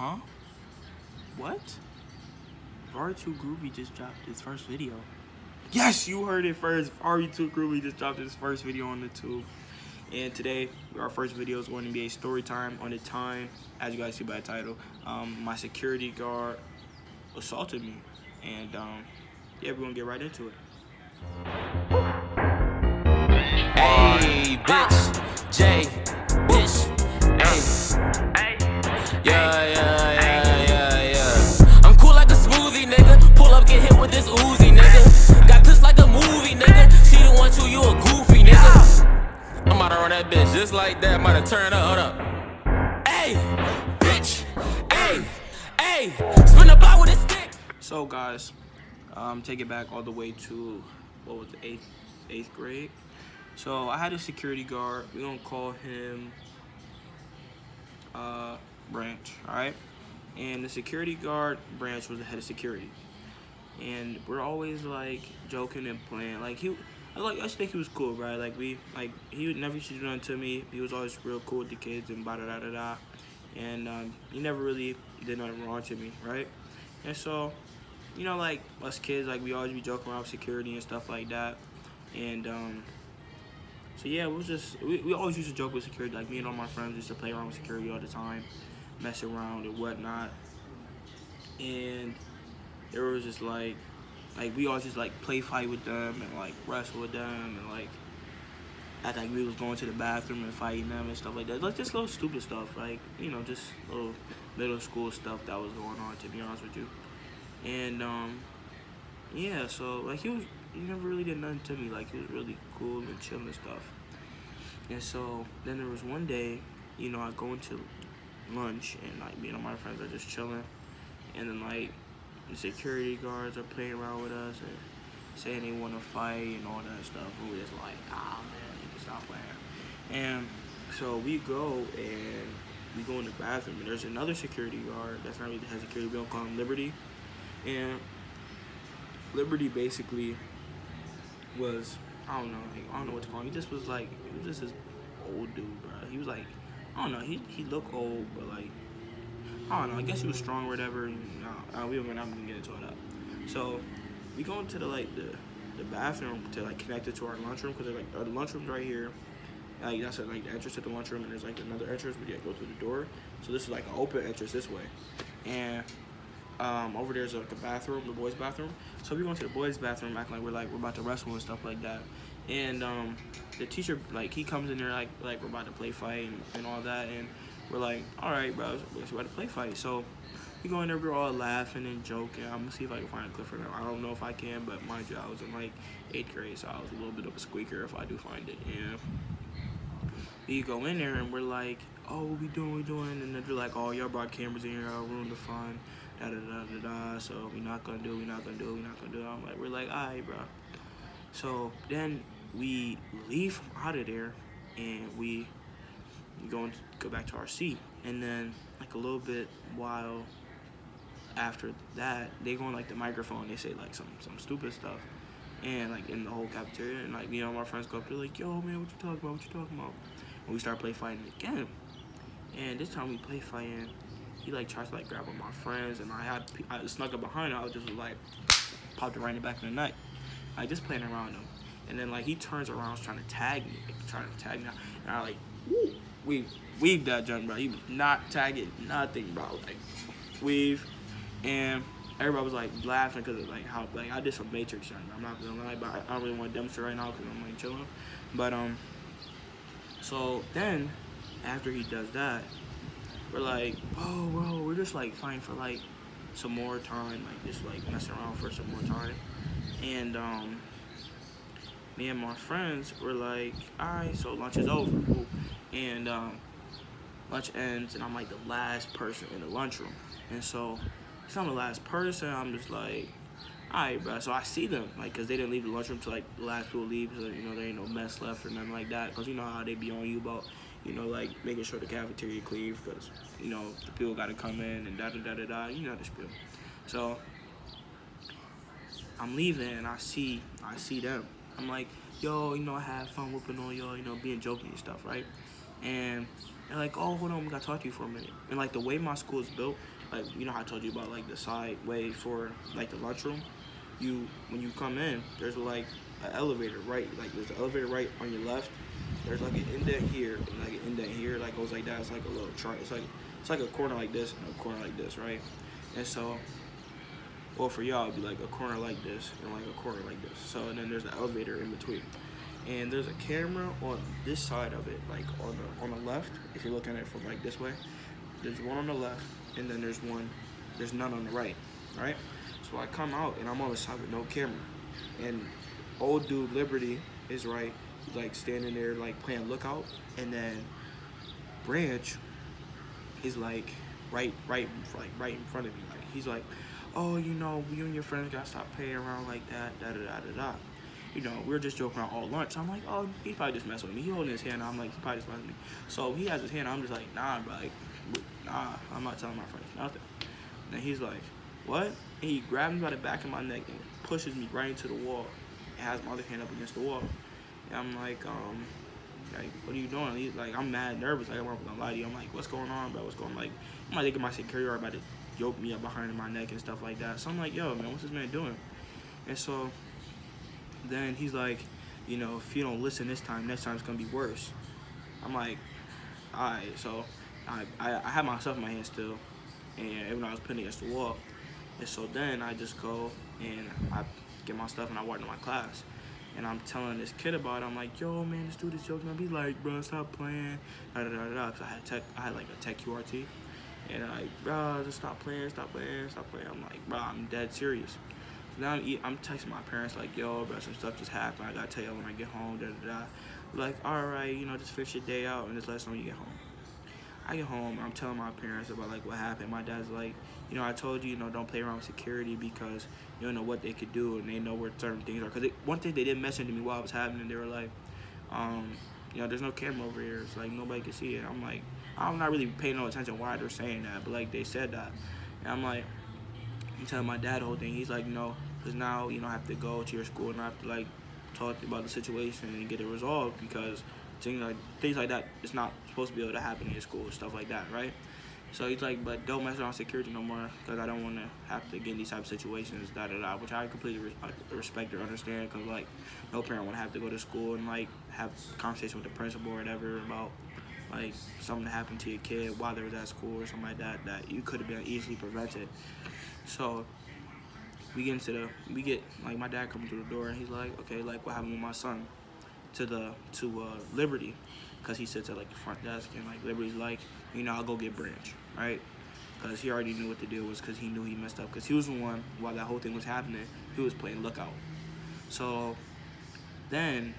Huh? What? RE2 Groovy just dropped his first video. Yes, you heard it first. RE2 Groovy just dropped his first video on the tube. And today, our first video is going to be a story time on the time, as you guys see by the title. My security guard assaulted me. And yeah, we're going to get right into it. Hey, bitch, J, bitch, hey, yeah. I'm cool like a smoothie, nigga. Pull up, get hit with this Uzi, nigga. Got pissed like a movie, nigga. She the one to you a goofy, nigga. I'm about to run that bitch just like that. I'm about to turn up, hold up. Hey, bitch, hey, spin the block with a stick. So guys, take it back all the way to, what was it, eighth grade. So I had a security guard. We gonna call him Branch, all right? And the security guard, Branch, was the head of security. And we're always like joking and playing. Like I just think he was cool, right? He would never used to do nothing to me. He was always real cool with the kids and da da da da. And he never really did nothing wrong to me, right? And so, you know, like us kids, like we always be joking around with security and stuff like that. And so yeah, it was just we always used to joke with security. Like me and all my friends used to play around with security all the time, mess around and whatnot. And there was just like we always just like play fight with them and like wrestle with them and like act like we was going to the bathroom and fighting them and stuff like that. Like just little stupid stuff, like, you know, just little middle school stuff that was going on, to be honest with you. And yeah, so like he never really did nothing to me. Like he was really cool and chill and stuff. And so then there was one day, you know, I go into lunch and like me and all my friends are just chilling, and then like the security guards are playing around with us and saying they want to fight and all that stuff. And we're just like, ah, man, you can stop playing. And so we go in the bathroom, and there's another security guard that's not really the head security. We don't call him Liberty. And Liberty basically was, I don't know what to call him. He just was just this old dude, bro. He was like, I don't know, he looked old, but like, I don't know, I guess he was strong or whatever. We're not gonna get into all that. So we go into the bathroom to like connect it to our lunchroom, because like the lunchroom's right here. Like that's like the entrance to the lunchroom, and there's like another entrance where you go through the door. So this is like an open entrance this way, and over there's like a bathroom, the boys' bathroom. So we go into the boys' bathroom, acting like we're about to wrestle and stuff like that. And the teacher, like, he comes in there like we're about to play fight and all that, and we're like, all right, bro, we're about to play fight. So we go in there, we're all laughing and joking. I'm gonna see if I can find a clip for them. I don't know if I can, but mind you, I was in like 8th grade, so I was a little bit of a squeaker if I do find it. And we go in there and we're like, oh, what we doing? And then they're like, oh, y'all brought cameras in here, y'all ruined the fun. Da da da da da. So we're not gonna do it. We're like, alright, bro. So then we leave from out of there and we go back to our seat. And then like a little bit while after that, they go on like the microphone. They say like some stupid stuff, and like in the whole cafeteria. And like, you know, my friends go up, they're like, yo, man, what you talking about? And we start play fighting again. And this time we play fighting, he like tries to like grab one of my friends, and I snuck up behind him. I was just like popped it right in the back of the neck. Like just playing around him. And then like he turns around trying to tag me. And I like weave that junk, bro. He was not tagging nothing, bro. Like weave. And everybody was like laughing because of like how like I did some Matrix junk. I'm not gonna lie, but I don't really want to demonstrate right now because I'm like chilling. But so then after he does that, we're like, whoa, bro, we're just like fighting for like some more time, like just like messing around for some more time. And me and my friends were like, alright, so lunch is over. And lunch ends, and I'm like the last person in the lunchroom. And so since I'm the last person, I'm just like, alright, bro. So I see them, like, because they didn't leave the lunchroom till like the last people leave, so you know there ain't no mess left or nothing like that. Because you know how they be on you about, you know, like making sure the cafeteria clean, because you know the people got to come in and da da da da da. You know the spiel. So I'm leaving and I see them. I'm like, yo, you know, I had fun whooping on y'all, you know, being jokey and stuff, right? And And like, oh, hold on, we gotta talk to you for a minute. And like the way my school is built, like you know how I told you about like the side way for like the lunchroom. When you come in, there's like an elevator right, like there's an elevator right on your left. There's like an indent here and like an indent here, like goes like that. It's like a little chart. It's like a corner like this and a corner like this, right? And so, well, for y'all, it'd be like a corner like this and like a corner like this. So and then there's the elevator in between. And there's a camera on this side of it, like on the left. If you're looking at it from like this way, there's one on the left, and then there's none on the right, right? So I come out and I'm on the side with no camera, and old dude Liberty is right, he's like standing there like playing lookout, and then Branch is like right in front of me, like he's like, oh, you know, you and your friends gotta stop playing around like that, da da da da da. You know, we were just joking around all lunch. I'm like, oh, he probably just messing with me. He holding his hand. I'm like, he probably just messing with me. So he has his hand. I'm just like, nah, bro. Like, nah, I'm not telling my friends nothing. And then he's like, what? And he grabbed me by the back of my neck and pushes me right into the wall. And has my other hand up against the wall. And I'm like, what are you doing? He's like, I'm mad nervous. Like, I'm not gonna lie to you. I'm like, what's going on, bro? What's going on? Like, I'm like thinking my security guard about to yoke me up behind my neck and stuff like that. So I'm like, yo, man, what's this man doing? And so then he's like, you know, if you don't listen this time, next time it's gonna be worse. I'm like, alright. So I had my stuff in my hand still, and even though I was putting it against the wall. And so then I just go and I get my stuff and I walk to my class. And I'm telling this kid about it. I'm like, yo, man, this dude is joking. I'll be like, bro, stop playing. Da da da da. Cause I had like a tech QRT, and I'm like, bro, just stop playing, stop playing, stop playing. I'm like, bro, I'm dead serious. So now I'm texting my parents like, yo, bro, some stuff just happened. I gotta tell you when I get home. Da da da. Like, all right, you know, just finish your day out and just let us know when you get home. I get home, I'm telling my parents about like what happened. My dad's like, you know, I told you, you know, don't play around with security because you don't know what they could do and they know where certain things are. Cause one thing they didn't mention to me while it was happening, they were like, you know, there's no camera over here. It's like nobody can see it. I'm like, I'm not really paying no attention why they're saying that, but like they said that, and I'm like, I'm telling my dad the whole thing. He's like, no, cause now you know I have to go to your school and I have to like talk about the situation and get it resolved because things like that it's not supposed to be able to happen in your school, stuff like that, right? So he's like, but don't mess around security no more because I don't want to have to get in these type of situations, da da da, which I completely respect or understand because like no parent would have to go to school and like have a conversation with the principal or whatever about like something that happened to your kid while they was at school or something like that that you could have been easily prevented. So we get like my dad coming through the door and he's like, okay, like what happened with my son? To Liberty, because he sits at like the front desk and like Liberty's like, you know, I'll go get Branch, right? Because he already knew what the deal was because he knew he messed up because he was the one while that whole thing was happening he was playing lookout. So then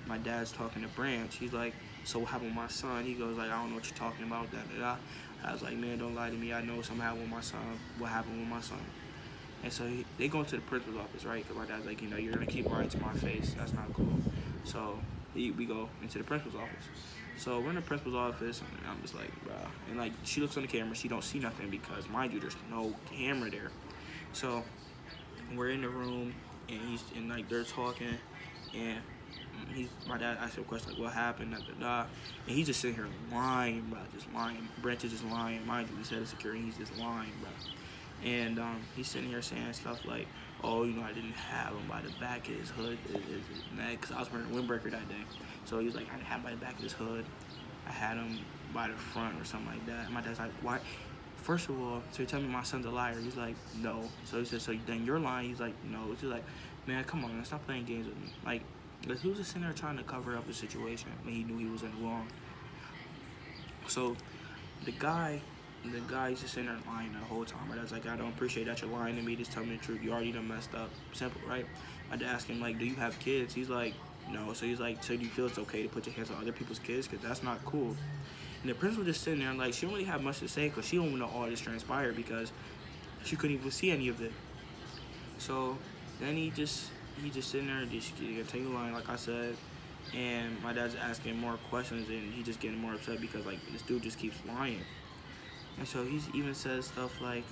my dad's talking to Branch. He's like, so what happened with my son? He goes like, I don't know what you're talking about, da da da. I was like, man, don't lie to me. I know something happened with my son. What happened with my son? And so they go into the principal's office, right? Because my dad's like, you know, you're going to keep lying to my face. That's not cool. So we go into the principal's office. So we're in the principal's office, and I'm just like, bro. And, like, she looks on the camera. She don't see nothing because, mind you, there's no camera there. So we're in the room, and like, they're talking, and my dad asked him a question, like, what happened, da, da, da. And he's just sitting here lying, bro, just lying. Branch is just lying. Mind you, he's head of security. He's just lying, bro. And he's sitting here saying stuff like, oh, you know, I didn't have him by the back of his hood, his neck, because I was wearing a windbreaker that day. So he was like, I didn't have him by the back of his hood. I had him by the front or something like that. And my dad's like, why? First of all, so you're telling me my son's a liar? He's like, no. So he said, so then you're lying? He's like, no. He's like, man, come on, man, stop playing games with me. Like he was just sitting there trying to cover up the situation when he knew he was in the wrong. So the guy just sitting there lying the whole time. My dad's like, I don't appreciate that you're lying to me. Just tell me the truth. You already done messed up. Simple, right? My dad asked him, like, do you have kids? He's like, no. So he's like, so do you feel it's okay to put your hands on other people's kids? Because that's not cool. And the principal just sitting there, like, she don't really have much to say because she don't even know all this transpired because she couldn't even see any of it. So then he just sitting there and just continue lying, like I said. And my dad's asking more questions and he just getting more upset because, like, this dude just keeps lying. And so he even says stuff like,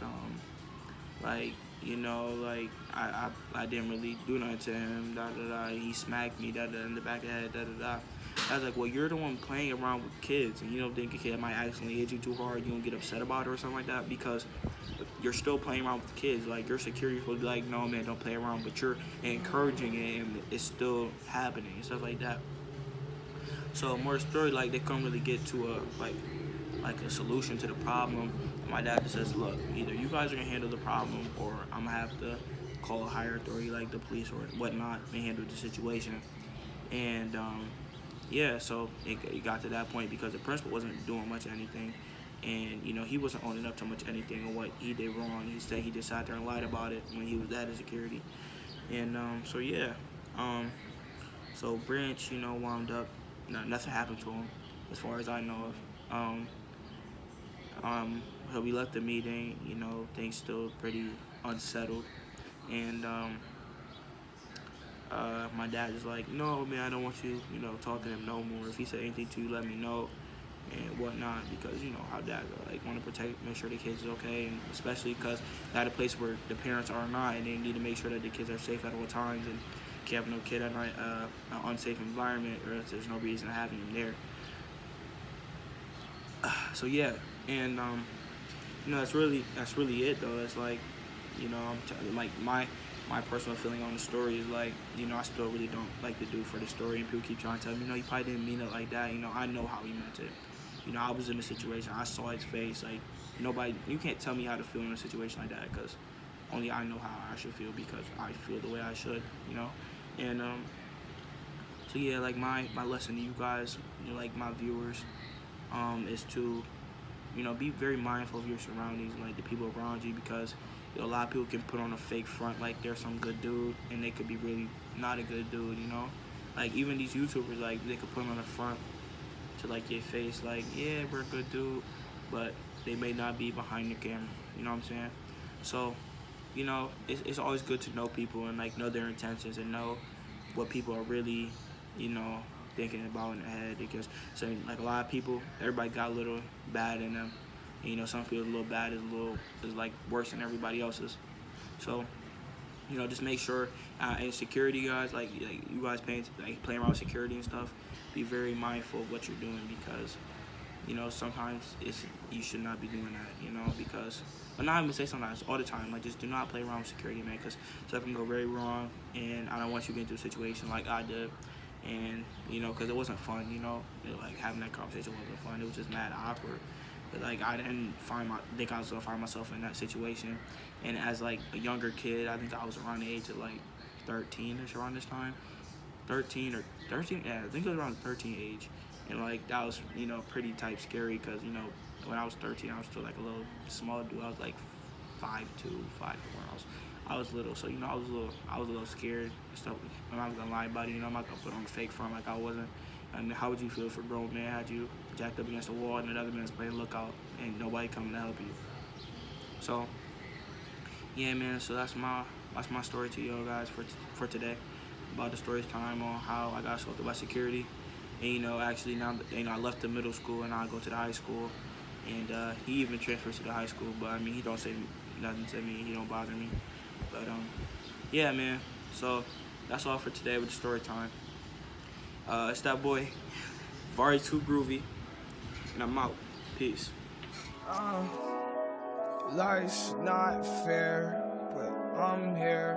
you know, like, I didn't really do nothing to him, da da da. He smacked me, da da, in the back of the head, da da da. I was like, well, you're the one playing around with kids, and you don't think a kid might accidentally hit you too hard, you don't get upset about it or something like that, because you're still playing around with kids. Like, your security will be like, no, man, don't play around, but you're encouraging it, and it's still happening and stuff like that. So more the story, like, they couldn't really get to a solution to the problem. And my dad just says, look, either you guys are gonna handle the problem, or I'm gonna have to call a higher authority like the police or whatnot and handle the situation. And yeah, so it got to that point because the principal wasn't doing much of anything, and he wasn't owning up to much anything of what he did wrong. He said he just sat there and lied about it when he was at his security. And so yeah, so Branch, wound up, nothing happened to him as far as I know of. So we left the meeting, things still pretty unsettled, and my dad is like, no, man, I don't want you, talking to him no more. If he said anything to you, let me know and whatnot, because how dads are, like, want to protect, make sure the kids is okay, and especially because they're at a place where the parents are not, and they need to make sure that the kids are safe at all times, and can't have no kid at an unsafe environment, or else there's no reason having him there. So yeah, and that's really it though. It's like, like my personal feeling on the story is like, I still really don't like the dude for the story, and people keep trying to tell me, he probably didn't mean it like that. I know how he meant it. I was in the situation, I saw his face. Like, you can't tell me how to feel in a situation like that, because only I know how I should feel, because I feel the way I should, and so yeah, like my lesson to you guys, like my viewers, is to be very mindful of your surroundings, like the people around you, because a lot of people can put on a fake front like they're some good dude, and they could be really not a good dude. Like, even these YouTubers, like, they could put on a front to like your face, like, yeah, we're a good dude, but they may not be behind the camera. You know what I'm saying? So it's always good to know people and like know their intentions and know what people are really thinking about in their head, because like a lot of people, everybody got a little bad in them, and some people's little bad is like worse than everybody else's. So just make sure, and security guys, like you guys playing around with security and stuff, be very mindful of what you're doing, because sometimes you should not be doing that, because, but not even say sometimes, all the time, like, just do not play around with security, man, because stuff can go very wrong, and I don't want you to get into a situation like I did. And because it wasn't fun, like, having that conversation wasn't fun. It was just mad awkward. But like, I didn't think I was gonna find myself in that situation. And as like a younger kid, I think I was around the age of like 13ish around this time, 13. Yeah, I think it was around 13 age. And like, that was pretty type scary, because when I was 13, I was still like a little small dude. I was like 5'2", 5'4". I was little, so I was a little scared. So I'm not gonna lie about it. I'm not gonna put on a fake front like I wasn't. I mean, how would you feel if a grown man had you jacked up against the wall and another man's playing lookout and nobody coming to help you? So yeah, man. So that's my story to you guys for today, about the story time on how I got assaulted by security. And actually now I left the middle school and I go to the high school, and he even transferred to the high school. But I mean, he don't say nothing to me. He don't bother me. But yeah, man. So that's all for today with the story time. It's that boy, Vari Too Groovy, and I'm out. Peace. Life's not fair, but I'm here.